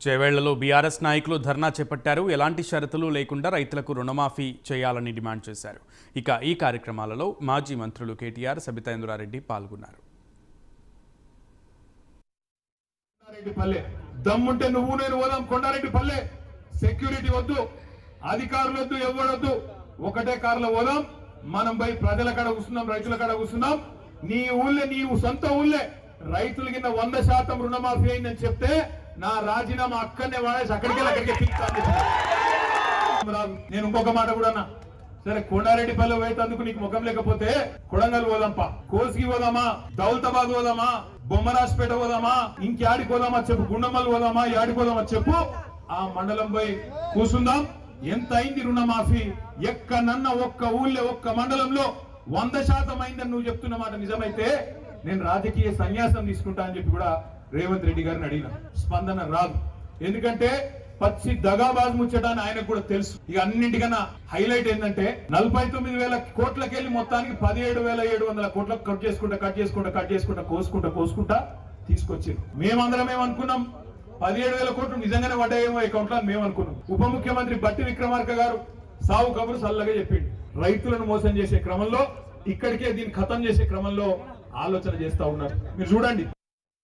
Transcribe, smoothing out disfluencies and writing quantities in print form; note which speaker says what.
Speaker 1: చేవేళ్లలో BRS నాయకులు ధర్నా చేపట్టారు. ఎలాంటి షరతులు లేకుండా రైతులకు రుణమాఫీ చేయాలని డిమాండ్ చేశారు. ఇక ఈ కార్యక్రమాలలో మాజీ మంత్రులు కేటీఆర్, సబితా ఇంద్రారెడ్డి పాల్గొన్నారు.
Speaker 2: దమ్ముంటే నువ్వు నేను పోదాం కొండారెడ్డి పల్లె. సెక్యూరిటీ వద్దు, అధికారులు వద్దు, ఎవరొద్దు, ఒకటే కారులో పోదాం. మనం పోయి ప్రజల కాడ కూర్చున్నాం, రైతుల కాడ కూర్చున్నాం. నీ ఊళ్ళే, నీవు సొంత ఊళ్ళే రైతుల కింద 100% రుణమాఫీ అయిందని చెప్తే నా రాజీనామా అక్కడనే వాడేసి అక్కడికి పిలుస్తాను. నేను ఇంకొక మాట కూడా అన్నా, సరే కొండారెడ్డి పల్లె పోయేందుకు నీకు ముఖం లేకపోతే కొడంగల్ పోదాంపా, కోసికి పోదామా, దౌలతాబాద్ పోదామా, బొమ్మరాజ్పేట పోదామా, ఇంకేడికి పోదామా చెప్పు, గుండమల్ పోదామా, యాడికి పోదామా చెప్పు. ఆ మండలం పోయి కూర్చుందాం. ఎంత అయింది రుణమాఫీ? ఎక్కడన్నా ఒక్క ఊళ్ళో ఒక్క మండలంలో 100% అయిందని నువ్వు చెప్తున్న మాట నిజమైతే నేను రాజకీయ సన్యాసం తీసుకుంటా అని చెప్పి కూడా రేవంత్ రెడ్డి గారిని అడిగిన. స్పందన రాదు. ఎందుకంటే పచ్చి దగాబాజ్ ముచ్చటాన్ని ఆయనకు కూడా తెలుసు. ఇక అన్నింటికన్నా హైలైట్ ఏంటంటే 49,000 కోట్లకి వెళ్ళి మొత్తానికి 17,700 కోట్లకు కట్ చేసుకుంటా కోసుకుంటా తీసుకొచ్చింది. మేమందరం ఏమనుకున్నాం, 17,000 కోట్లు నిజంగానే పడ్డాయేమో అకౌంట్లో అని మేము అనుకున్నాం. ఉప ముఖ్యమంత్రి బట్టి విక్రమార్క గారు సావు కబురు సల్లగా చెప్పిండు. రైతులను మోసం చేసే క్రమంలో, ఇక్కడికే దీన్ని ఖతం చేసే క్రమంలో ఆలోచన చేస్తా ఉన్నారు. మీరు చూడండి.